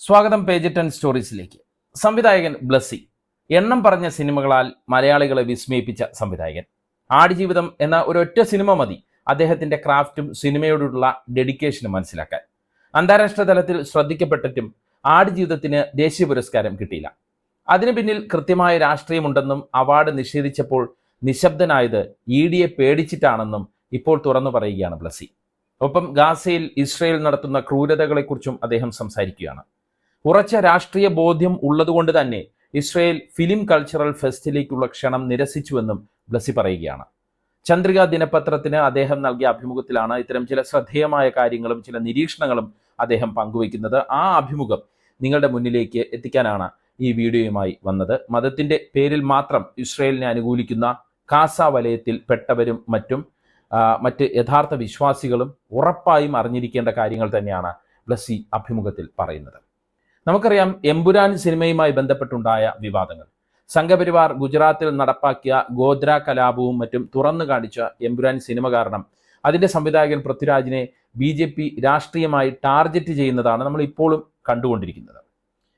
സ്വാഗതം പേജ് 10 സ്റ്റോറീസിലേക്ക്. സംവിധായകൻ ബ്ലസ്സി എണ്ണം പറഞ്ഞ സിനിമകളാൽ മലയാളികളെ വിസ്മയിപ്പിച്ച സംവിധായകൻ. ആടുജീവിതം എന്ന ഒരൊറ്റ സിനിമ മതി അദ്ദേഹത്തിന്റെ ക്രാഫ്റ്റും സിനിമയോടുള്ള ഡെഡിക്കേഷനും മനസ്സിലാക്കാൻ. അന്താരാഷ്ട്ര തലത്തിൽ ശ്രദ്ധിക്കപ്പെട്ടിട്ടും ആടുജീവിതത്തിന് ദേശീയ പുരസ്കാരം കിട്ടിയില്ല. അതിനു പിന്നിൽ കൃത്യമായ രാഷ്ട്രീയമുണ്ടെന്നും അവാർഡ് നിഷേധിച്ചപ്പോൾ നിശബ്ദനായത് EDയെ പേടിച്ചിട്ടാണെന്നും ഇപ്പോൾ തുറന്നു പറയുകയാണ് ബ്ലസ്സി. ഒപ്പം ഗാസയിൽ ഇസ്രയേൽ നടത്തുന്ന ക്രൂരതകളെക്കുറിച്ചും അദ്ദേഹം സംസാരിക്കുകയാണ്. ഉറച്ച രാഷ്ട്രീയ ബോധ്യം ഉള്ളതുകൊണ്ട് തന്നെ ഇസ്രയേൽ ഫിലിം കൾച്ചറൽ ഫെസ്റ്റിലേക്കുള്ള ക്ഷണം നിരസിച്ചുവെന്നും ബ്ലസ്സി പറയുകയാണ്. ചന്ദ്രിക ദിനപത്രത്തിന് അദ്ദേഹം നൽകിയ അഭിമുഖത്തിലാണ് ഇത്തരം ചില ശ്രദ്ധേയമായ കാര്യങ്ങളും ചില നിരീക്ഷണങ്ങളും അദ്ദേഹം പങ്കുവയ്ക്കുന്നത്. ആ അഭിമുഖം നിങ്ങളുടെ മുന്നിലേക്ക് എത്തിക്കാനാണ് ഈ വീഡിയോയുമായി വന്നത്. മതത്തിന്റെ പേരിൽ മാത്രം ഇസ്രയേലിനെ അനുകൂലിക്കുന്ന ഗാസ വലയത്തിൽ പെട്ടവരും മറ്റ് യഥാർത്ഥ വിശ്വാസികളും ഉറപ്പായും അറിഞ്ഞിരിക്കേണ്ട കാര്യങ്ങൾ തന്നെയാണ് ബ്ലസ്സി അഭിമുഖത്തിൽ പറയുന്നത്. നമുക്കറിയാം, എമ്പുരാൻ സിനിമയുമായി ബന്ധപ്പെട്ടുണ്ടായ വിവാദങ്ങൾ, സംഘപരിവാർ ഗുജറാത്തിൽ നടപ്പാക്കിയ ഗോദ്ര കലാപവും മറ്റും തുറന്നു കാണിച്ച എമ്പുരാൻ സിനിമ കാരണം അതിന്റെ സംവിധായകൻ പൃഥ്വിരാജിനെ BJP രാഷ്ട്രീയമായി ടാർഗറ്റ് ചെയ്യുന്നതാണ് നമ്മൾ ഇപ്പോഴും കണ്ടുകൊണ്ടിരിക്കുന്നത്.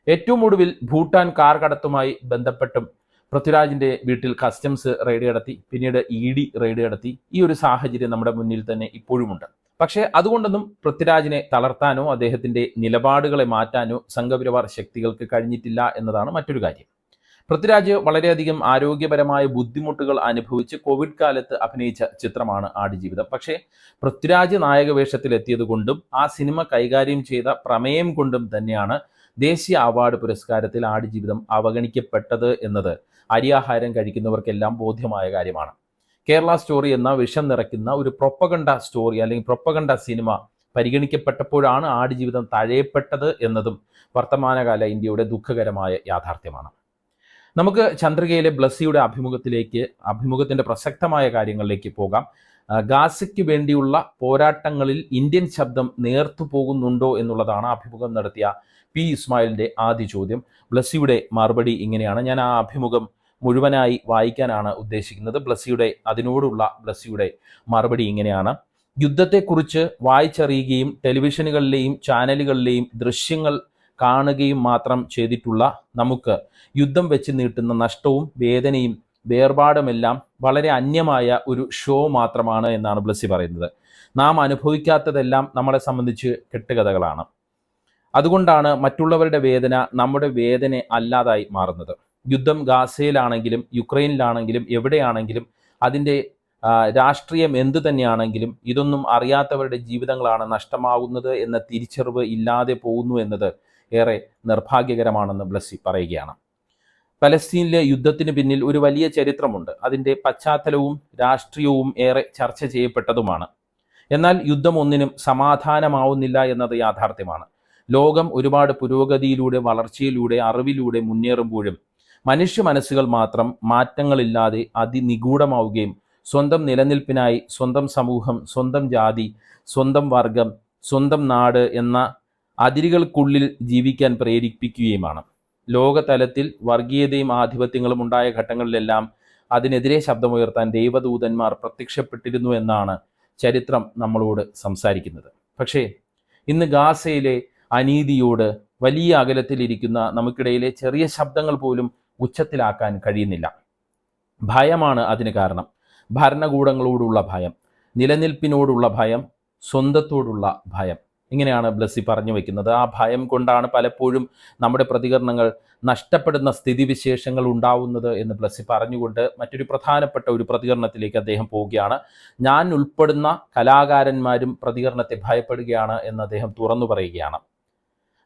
ഏറ്റവും ഒടുവിൽ ഭൂട്ടാൻ കാർ കടത്തുമായി ബന്ധപ്പെട്ടും പൃഥ്വിരാജിന്റെ വീട്ടിൽ കസ്റ്റംസ് റെയ്ഡ് നടത്തി, പിന്നീട് ED റെയ്ഡ് നടത്തി. ഈ ഒരു സാഹചര്യം നമ്മുടെ മുന്നിൽ തന്നെ ഇപ്പോഴുമുണ്ട്. പക്ഷേ അതുകൊണ്ടൊന്നും പൃഥ്വിരാജിനെ തളർത്താനോ അദ്ദേഹത്തിന്റെ നിലപാടുകളെ മാറ്റാനോ സംഘപരിവാർ ശക്തികൾക്ക് കഴിഞ്ഞിട്ടില്ല എന്നതാണ് മറ്റൊരു കാര്യം. പൃഥ്വിരാജ് വളരെയധികം ആരോഗ്യപരമായ ബുദ്ധിമുട്ടുകൾ അനുഭവിച്ച് കോവിഡ് കാലത്ത് അഭിനയിച്ച ചിത്രമാണ് ആടുജീവിതം. പക്ഷേ പൃഥ്വിരാജ് നായക വേഷത്തിൽ എത്തിയത് കൊണ്ടും ആ സിനിമ കൈകാര്യം ചെയ്ത പ്രമേയം കൊണ്ടും തന്നെയാണ് ദേശീയ അവാർഡ് പുരസ്കാരത്തിൽ ആടുജീവിതം അവഗണിക്കപ്പെട്ടത് എന്നത് അരിയാഹാരം കഴിക്കുന്നവർക്കെല്ലാം ബോധ്യമായ കാര്യമാണ്. കേരള സ്റ്റോറി എന്ന വിഷം നിറയ്ക്കുന്ന ഒരു പ്രൊപ്പഗണ്ട സ്റ്റോറി അല്ലെങ്കിൽ പ്രൊപ്പഗണ്ട സിനിമ പരിഗണിക്കപ്പെട്ടപ്പോഴാണ് ആടുജീവിതം തഴയപ്പെട്ടത് എന്നതും വർത്തമാനകാല ഇന്ത്യയുടെ ദുഃഖകരമായ യാഥാർത്ഥ്യമാണ്. നമുക്ക് ചന്ദ്രികയിലെ ബ്ലസ്സിയുടെ അഭിമുഖത്തിന്റെ പ്രസക്തമായ കാര്യങ്ങളിലേക്ക് പോകാം. ഗാസയ്ക്ക് വേണ്ടിയുള്ള പോരാട്ടങ്ങളിൽ ഇന്ത്യൻ ശബ്ദം നേർത്തു പോകുന്നുണ്ടോ എന്നുള്ളതാണ് അഭിമുഖം നടത്തിയ P. ഇസ്മായിലിന്റെ ആദ്യ ചോദ്യം. ബ്ലസ്സിയുടെ മറുപടി ഇങ്ങനെയാണ്. ഞാൻ ആ അഭിമുഖം മുഴുവനായി വായിക്കാനാണ് ഉദ്ദേശിക്കുന്നത്. അതിനോടുള്ള ബ്ലസ്സിയുടെ മറുപടി ഇങ്ങനെയാണ്. യുദ്ധത്തെക്കുറിച്ച് വായിച്ചറിയുകയും ടെലിവിഷനുകളിലെയും ചാനലുകളിലെയും ദൃശ്യങ്ങൾ കാണുകയും മാത്രം ചെയ്തിട്ടുള്ള നമുക്ക് യുദ്ധം വെച്ച് നീട്ടുന്ന നഷ്ടവും വേദനയും വേർപാടുമെല്ലാം വളരെ അന്യമായ ഒരു ഷോ മാത്രമാണ് എന്നാണ് ബ്ലസ്സി പറയുന്നത്. നാം അനുഭവിക്കാത്തതെല്ലാം നമ്മളെ സംബന്ധിച്ച് കെട്ടുകഥകളാണ്. അതുകൊണ്ടാണ് മറ്റുള്ളവരുടെ വേദന നമ്മുടെ വേദന അല്ലാതായി മാറുന്നത്. യുദ്ധം ഗാസയിലാണെങ്കിലും യുക്രൈനിലാണെങ്കിലും എവിടെയാണെങ്കിലും അതിൻ്റെ രാഷ്ട്രീയം എന്തു തന്നെയാണെങ്കിലും ഇതൊന്നും അറിയാത്തവരുടെ ജീവിതങ്ങളാണ് നഷ്ടമാകുന്നത് എന്ന തിരിച്ചറിവ് ഇല്ലാതെ പോകുന്നു എന്നത് ഏറെ നിർഭാഗ്യകരമാണെന്ന് ബ്ലസ്സി പറയുകയാണ്. പലസ്തീനിലെ യുദ്ധത്തിന് പിന്നിൽ ഒരു വലിയ ചരിത്രമുണ്ട്. അതിൻ്റെ പശ്ചാത്തലവും രാഷ്ട്രീയവും ഏറെ ചർച്ച ചെയ്യപ്പെട്ടതുമാണ്. എന്നാൽ യുദ്ധം ഒന്നിനും സമാധാനമാവുന്നില്ല എന്നത് യാഥാർത്ഥ്യമാണ്. ലോകം ഒരുപാട് പുരോഗതിയിലൂടെ, വളർച്ചയിലൂടെ, അറിവിലൂടെ മുന്നേറുമ്പോഴും മനുഷ്യ മനസ്സുകൾ മാത്രം മാറ്റങ്ങളില്ലാതെ അതിനിഗൂഢമാവുകയും സ്വന്തം നിലനിൽപ്പിനായി സ്വന്തം സമൂഹം, സ്വന്തം ജാതി, സ്വന്തം വർഗം, സ്വന്തം നാട് എന്ന അതിരുകൾക്കുള്ളിൽ ജീവിക്കാൻ പ്രേരിപ്പിക്കുകയുമാണ്. ലോകതലത്തിൽ വർഗീയതയും ആധിപത്യങ്ങളും ഉണ്ടായ ഘട്ടങ്ങളിലെല്ലാം അതിനെതിരെ ശബ്ദമുയർത്താൻ ദൈവദൂതന്മാർ പ്രത്യക്ഷപ്പെട്ടിരുന്നു എന്നാണ് ചരിത്രം നമ്മളോട് സംസാരിക്കുന്നത്. പക്ഷേ ഇന്ന് ഗാസയിലെ അനീതിയോട് വലിയ അകലത്തിലിരിക്കുന്ന നമുക്കിടയിലെ ചെറിയ ശബ്ദങ്ങൾ പോലും ഉച്ചത്തിലാക്കാൻ കഴിയുന്നില്ല. ഭയമാണ് അതിന് കാരണം. ഭരണകൂടങ്ങളോടുള്ള ഭയം, നിലനിൽപ്പിനോടുള്ള ഭയം, സ്വന്തത്തോടുള്ള ഭയം. ഇങ്ങനെയാണ് ബ്ലസ്സി പറഞ്ഞു വയ്ക്കുന്നത്. ആ ഭയം കൊണ്ടാണ് പലപ്പോഴും നമ്മുടെ പ്രതികരണങ്ങൾ നഷ്ടപ്പെടുന്ന സ്ഥിതിവിശേഷങ്ങൾ ഉണ്ടാവുന്നത് എന്ന് ബ്ലസ്സി പറഞ്ഞുകൊണ്ട് മറ്റൊരു പ്രധാനപ്പെട്ട ഒരു പ്രതികരണത്തിലേക്ക് അദ്ദേഹം പോവുകയാണ്. ഞാൻ ഉൾപ്പെടുന്ന കലാകാരന്മാരും പ്രതികരണത്തെ ഭയപ്പെടുകയാണ് എന്ന് അദ്ദേഹം തുറന്നു പറയുകയാണ്.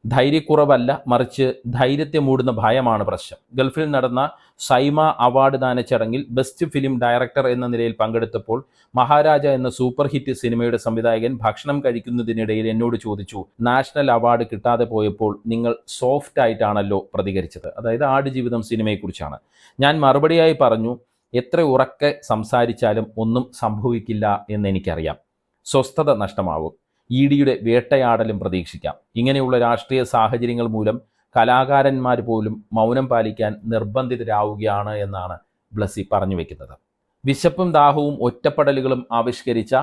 ധൈര്യക്കുറവല്ല, മറിച്ച് ധൈര്യത്തെ മൂടുന്ന ഭയമാണ് പ്രശ്നം. ഗൾഫിൽ നടന്ന സൈമ അവാർഡ് ദാന ചടങ്ങിൽ ബെസ്റ്റ് ഫിലിം ഡയറക്ടർ എന്ന നിലയിൽ പങ്കെടുത്തപ്പോൾ മഹാരാജ എന്ന സൂപ്പർ ഹിറ്റ് സിനിമയുടെ സംവിധായകൻ ഭക്ഷണം കഴിക്കുന്നതിനിടയിൽ എന്നോട് ചോദിച്ചു, നാഷണൽ അവാർഡ് കിട്ടാതെ പോയപ്പോൾ നിങ്ങൾ സോഫ്റ്റ് ആയിട്ടാണല്ലോ പ്രതികരിച്ചത്. അതായത് ആടുജീവിതം സിനിമയെക്കുറിച്ചാണ്. ഞാൻ മറുപടിയായി പറഞ്ഞു, എത്ര ഉറക്കെ സംസാരിച്ചാലും ഒന്നും സംഭവിക്കില്ല എന്നെനിക്കറിയാം. സ്വസ്ഥത നഷ്ടമാവും. EDയുടെ വേട്ടയാടലും പ്രതീക്ഷിക്കാം. ഇങ്ങനെയുള്ള രാഷ്ട്രീയ സാഹചര്യങ്ങൾ മൂലം കലാകാരന്മാർ പോലും മൗനം പാലിക്കാൻ നിർബന്ധിതരാവുകയാണ് എന്നാണ് ബ്ലസ്സി പറഞ്ഞു വെക്കുന്നത്. വിശപ്പും ദാഹവും ഒറ്റപ്പെടലുകളും ആവിഷ്കരിച്ച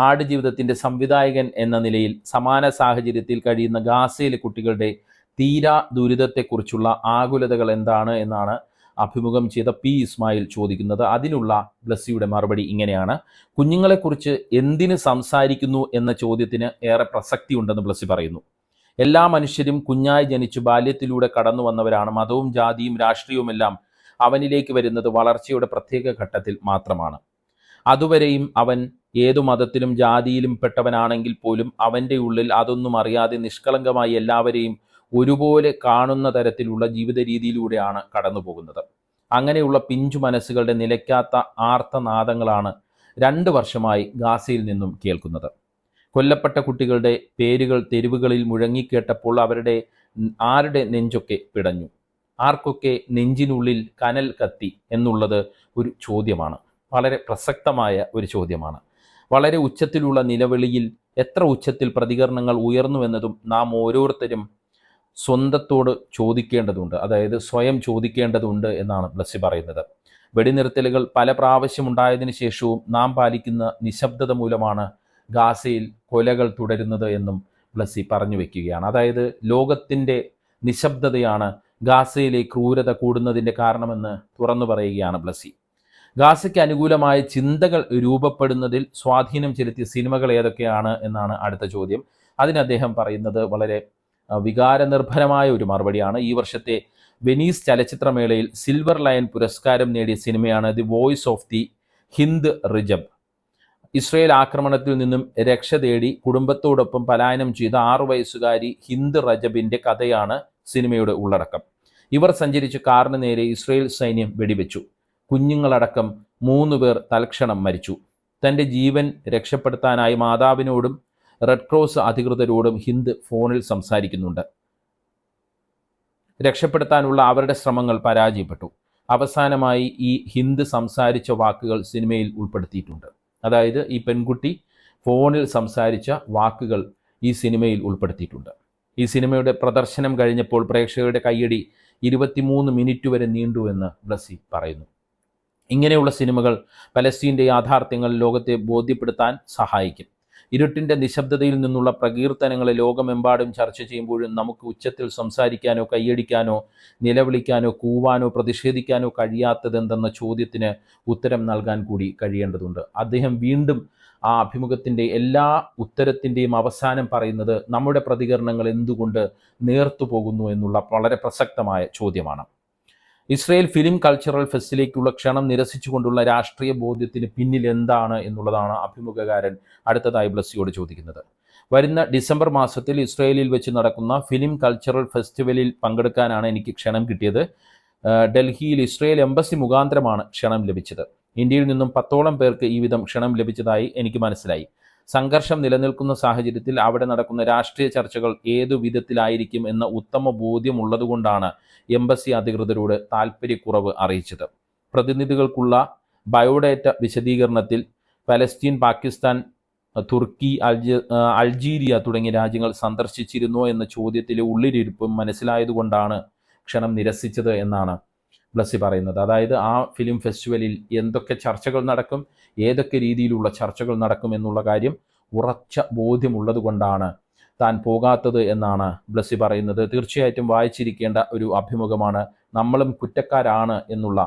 ആടുജീവിതത്തിന്റെ സംവിധായകൻ എന്ന നിലയിൽ സമാന സാഹചര്യത്തിൽ കഴിയുന്ന ഗാസയിലെ കുട്ടികളുടെ തീരാ ദുരിതത്തെക്കുറിച്ചുള്ള ആകുലതകൾ എന്താണ് എന്നാണ് അഭിമുഖം ചെയ്ത പി ഇസ്മായിൽ ചോദിക്കുന്നത്. അതിനുള്ള ബ്ലസ്സിയുടെ മറുപടി ഇങ്ങനെയാണ്: കുഞ്ഞുങ്ങളെക്കുറിച്ച് എന്തിന് സംസാരിക്കുന്നു എന്ന ചോദ്യത്തിന് ഏറെ പ്രസക്തി ഉണ്ടെന്ന് ബ്ലസ്സി പറയുന്നു. എല്ലാ മനുഷ്യരും കുഞ്ഞായി ജനിച്ചു ബാല്യത്തിലൂടെ കടന്നു വന്നവരാണ്. മതവും ജാതിയും രാഷ്ട്രീയവുമെല്ലാം അവനിലേക്ക് വരുന്നത് വളർച്ചയുടെ പ്രത്യേക ഘട്ടത്തിൽ മാത്രമാണ്. അതുവരെയും അവൻ ഏതു മതത്തിലും ജാതിയിലും പെട്ടവനാണെങ്കിൽ പോലും അവൻ്റെ ഉള്ളിൽ അതൊന്നും അറിയാതെ നിഷ്കളങ്കമായി എല്ലാവരെയും ഒരുപോലെ കാണുന്ന തരത്തിലുള്ള ജീവിത രീതിയിലൂടെയാണ് കടന്നു പോകുന്നത്. അങ്ങനെയുള്ള പിഞ്ചു മനസ്സുകളുടെ നിലയ്ക്കാത്ത ആർത്തനാദങ്ങളാണ് 2 വർഷമായി ഗാസയിൽ നിന്നും കേൾക്കുന്നത്. കൊല്ലപ്പെട്ട കുട്ടികളുടെ പേരുകൾ തെരുവുകളിൽ മുഴങ്ങിക്കേട്ടപ്പോൾ ആരുടെ നെഞ്ചൊക്കെ പിടഞ്ഞു? ആർക്കൊക്കെ നെഞ്ചിനുള്ളിൽ കനൽ കത്തി എന്നുള്ളത് ഒരു ചോദ്യമാണ്. വളരെ പ്രസക്തമായ ഒരു ചോദ്യമാണ്. വളരെ ഉച്ചത്തിലുള്ള നിലവിളിയിൽ എത്ര ഉച്ചത്തിൽ പ്രതികരണങ്ങൾ ഉയർന്നുവെന്നതും നാം ഓരോരുത്തരും സ്വന്തത്തോട് ചോദിക്കേണ്ടതുണ്ട്, അതായത് സ്വയം ചോദിക്കേണ്ടതുണ്ട് എന്നാണ് ബ്ലസ്സി പറയുന്നത്. വെടിനിർത്തലുകൾ പല പ്രാവശ്യം ഉണ്ടായതിനു ശേഷവും നാം പാലിക്കുന്ന നിശബ്ദത മൂലമാണ് ഗാസയിൽ കൊലകൾ തുടരുന്നത് എന്നും ബ്ലസ്സി പറഞ്ഞു വെക്കുകയാണ്. അതായത് ലോകത്തിൻ്റെ നിശബ്ദതയാണ് ഗാസയിലെ ക്രൂരത കൂടുന്നതിൻ്റെ കാരണമെന്ന് തുറന്നു പറയുകയാണ് ബ്ലസ്സി. ഗാസയ്ക്ക് അനുകൂലമായ ചിന്തകൾ രൂപപ്പെടുന്നതിൽ സ്വാധീനം ചെലുത്തിയ സിനിമകൾ ഏതൊക്കെയാണ് എന്നാണ് അടുത്ത ചോദ്യം. അതിന് അദ്ദേഹം പറയുന്നത് വളരെ വികാരനിർഭരമായ ഒരു മറുപടിയാണ്. ഈ വർഷത്തെ വെനീസ് ചലച്ചിത്രമേളയിൽ സിൽവർ ലയൺ പുരസ്കാരം നേടിയ സിനിമയാണ് the voice of the Hind Rajab. Israel ആക്രമണത്തിൽ നിന്നും രക്ഷ തേടി കുടുംബത്തോടൊപ്പം പലായനം ചെയ്ത 6 വയസ്സുകാരി ഹിന്ദ് റജബിൻ്റെ കഥയാണ് സിനിമയുടെ ഉള്ളടക്കം. ഇവർ സഞ്ചരിച്ച കാറിന് നേരെ ഇസ്രയേൽ സൈന്യം വെടിവെച്ചു. കുഞ്ഞുങ്ങളടക്കം 3 പേർ തൽക്ഷണം മരിച്ചു. തൻ്റെ ജീവൻ രക്ഷപ്പെടുത്താനായി മാതാവിനോടും റെഡ് ക്രോസ് അധികൃതരോടും ഹിന്ദ് ഫോണിൽ സംസാരിക്കുന്നുണ്ട്. രക്ഷപ്പെടുത്താനുള്ള അവരുടെ ശ്രമങ്ങൾ പരാജയപ്പെട്ടു. അവസാനമായി ഈ ഹിന്ദ് സംസാരിച്ച വാക്കുകൾ സിനിമയിൽ ഉൾപ്പെടുത്തിയിട്ടുണ്ട്. അതായത് ഈ പെൺകുട്ടി ഫോണിൽ സംസാരിച്ച വാക്കുകൾ ഈ സിനിമയിൽ ഉൾപ്പെടുത്തിയിട്ടുണ്ട്. ഈ സിനിമയുടെ പ്രദർശനം കഴിഞ്ഞപ്പോൾ പ്രേക്ഷകരുടെ കയ്യടി 23 മിനിറ്റ് വരെ നീണ്ടുവെന്ന് ബ്ലസ്സി പറയുന്നു. ഇങ്ങനെയുള്ള സിനിമകൾ പലസ്തീൻ്റെ യാഥാർത്ഥ്യങ്ങൾ ലോകത്തെ ബോധ്യപ്പെടുത്താൻ സഹായിക്കും. ഇരുട്ടിൻ്റെ നിശബ്ദതയിൽ നിന്നുള്ള പ്രകീർത്തനങ്ങളെ ലോകമെമ്പാടും ചർച്ച ചെയ്യുമ്പോഴും നമുക്ക് ഉച്ചത്തിൽ സംസാരിക്കാനോ കൈയടിക്കാനോ നിലവിളിക്കാനോ കൂവാനോ പ്രതിഷേധിക്കാനോ കഴിയാത്തതെന്തെന്ന ചോദ്യത്തിന് ഉത്തരം നൽകാൻ കൂടി കഴിയേണ്ടതുണ്ട്. അദ്ദേഹം വീണ്ടും ആ അഭിമുഖത്തിൻ്റെ എല്ലാ ഉത്തരത്തിൻ്റെയും അവസാനം പറയുന്നത് നമ്മുടെ പ്രതികരണങ്ങൾ എന്തുകൊണ്ട് നേർത്തു പോകുന്നു എന്നുള്ള വളരെ പ്രസക്തമായ ചോദ്യമാണ്. ഇസ്രയേൽ ഫിലിം കൾച്ചറൽ ഫെസ്റ്റിലേക്കുള്ള ക്ഷണം നിരസിച്ചുകൊണ്ടുള്ള രാഷ്ട്രീയ ബോധ്യത്തിന് പിന്നിൽ എന്താണ് എന്നുള്ളതാണ് അഭിമുഖകാരൻ അടുത്തതായി ബ്ലസ്സിയോട് ചോദിക്കുന്നത്. വരുന്ന ഡിസംബർ മാസത്തിൽ ഇസ്രയേലിൽ വെച്ച് നടക്കുന്ന ഫിലിം കൾച്ചറൽ ഫെസ്റ്റിവലിൽ പങ്കെടുക്കാനാണ് എനിക്ക് ക്ഷണം കിട്ടിയത്. ഡൽഹിയിൽ ഇസ്രയേൽ എംബസി മുഖാന്തരമാണ് ക്ഷണം ലഭിച്ചത്. ഇന്ത്യയിൽ നിന്നും 10ഓളം പേർക്ക് ഈ വിധം ക്ഷണം ലഭിച്ചതായി എനിക്ക് മനസ്സിലായി. സംഘർഷം നിലനിൽക്കുന്ന സാഹചര്യത്തിൽ അവിടെ നടക്കുന്ന രാഷ്ട്രീയ ചർച്ചകൾ ഏതു വിധത്തിലായിരിക്കും എന്ന ഉത്തമ ബോധ്യമുള്ളതുകൊണ്ടാണ് എംബസി അധികൃതരോട് താൽപ്പര്യക്കുറവ് അറിയിച്ചത്. പ്രതിനിധികൾക്കുള്ള ബയോഡേറ്റ വിശദീകരണത്തിൽ പലസ്തീൻ, പാകിസ്ഥാൻ, തുർക്കി, അൾജീരിയ തുടങ്ങിയ രാജ്യങ്ങൾ സന്ദർശിച്ചിരുന്നോ എന്ന ചോദ്യത്തിലെ ഉള്ളിലിരിപ്പും മനസ്സിലായതുകൊണ്ടാണ് ക്ഷണം നിരസിച്ചത് എന്നാണ് ബ്ലസ്സി പറയുന്നത്. അതായത് ആ ഫിലിം ഫെസ്റ്റിവലിൽ എന്തൊക്കെ ചർച്ചകൾ നടക്കും, ഏതൊക്കെ രീതിയിലുള്ള ചർച്ചകൾ നടക്കും എന്നുള്ള കാര്യം ഉറച്ച ബോധ്യമുള്ളത് കൊണ്ടാണ് താൻ പോകാത്തത് എന്നാണ് ബ്ലസ്സി പറയുന്നത്. തീർച്ചയായിട്ടും വായിച്ചിരിക്കേണ്ട ഒരു അഭിമുഖമാണ്. നമ്മളും കുറ്റക്കാരാണ് എന്നുള്ള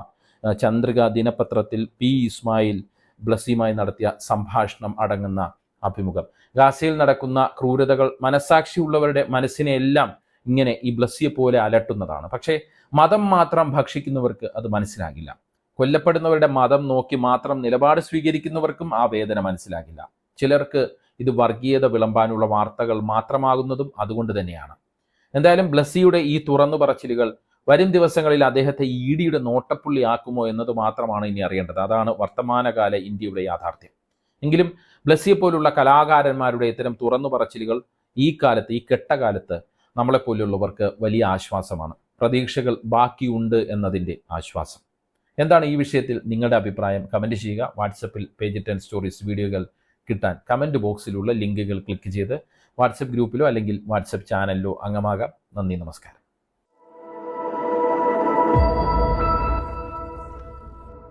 ചന്ദ്രിക ദിനപത്രത്തിൽ പി ഇസ്മായിൽ ബ്ലസ്സിയുമായി നടത്തിയ സംഭാഷണം അടങ്ങുന്ന അഭിമുഖം. ഗാസയിൽ നടക്കുന്ന ക്രൂരതകൾ മനസ്സാക്ഷിയുള്ളവരുടെ മനസ്സിനെയെല്ലാം ഇങ്ങനെ ഈ ബ്ലസ്സിയെ പോലെ അലട്ടുന്നതാണ്. പക്ഷേ മതം മാത്രം ഭക്ഷിക്കുന്നവർക്ക് അത് മനസ്സിലാകില്ല. കൊല്ലപ്പെടുന്നവരുടെ മതം നോക്കി മാത്രം നിലപാട് സ്വീകരിക്കുന്നവർക്കും ആ വേദന മനസ്സിലാകില്ല. ചിലർക്ക് ഇത് വർഗീയത വിളമ്പാനുള്ള വാർത്തകൾ മാത്രമാകുന്നതും അതുകൊണ്ട് തന്നെയാണ്. എന്തായാലും ബ്ലസ്സിയുടെ ഈ തുറന്നു പറച്ചിലുകൾ വരും ദിവസങ്ങളിൽ അദ്ദേഹത്തെ EDയുടെ നോട്ടപ്പുള്ളിയാക്കുമോ എന്നത് മാത്രമാണ് ഇനി അറിയേണ്ടത്. അതാണ് വർത്തമാനകാല ഇന്ത്യയുടെ യാഥാർത്ഥ്യം. എങ്കിലും ബ്ലസ്സിയെ പോലുള്ള കലാകാരന്മാരുടെ ഇത്തരം തുറന്നു പറച്ചിലുകൾ ഈ കെട്ടകാലത്ത് നമ്മളെപ്പോലുള്ളവർക്ക് വലിയ ആശ്വാസമാണ്. പ്രതീക്ഷകൾ ബാക്കിയുണ്ട് എന്നതിൻ്റെ ആശ്വാസം. എന്താണ് ഈ വിഷയത്തിൽ നിങ്ങളുടെ അഭിപ്രായം? കമൻറ്റ് ചെയ്യുക. വാട്സപ്പിൽ പേജ് 10 സ്റ്റോറീസ് വീഡിയോകൾ കിട്ടാൻ കമൻറ്റ് ബോക്സിലുള്ള ലിങ്കുകൾ ക്ലിക്ക് ചെയ്ത് വാട്സപ്പ് ഗ്രൂപ്പിലോ അല്ലെങ്കിൽ വാട്സപ്പ് ചാനലിലോ അംഗമാകാം. നന്ദി, നമസ്കാരം.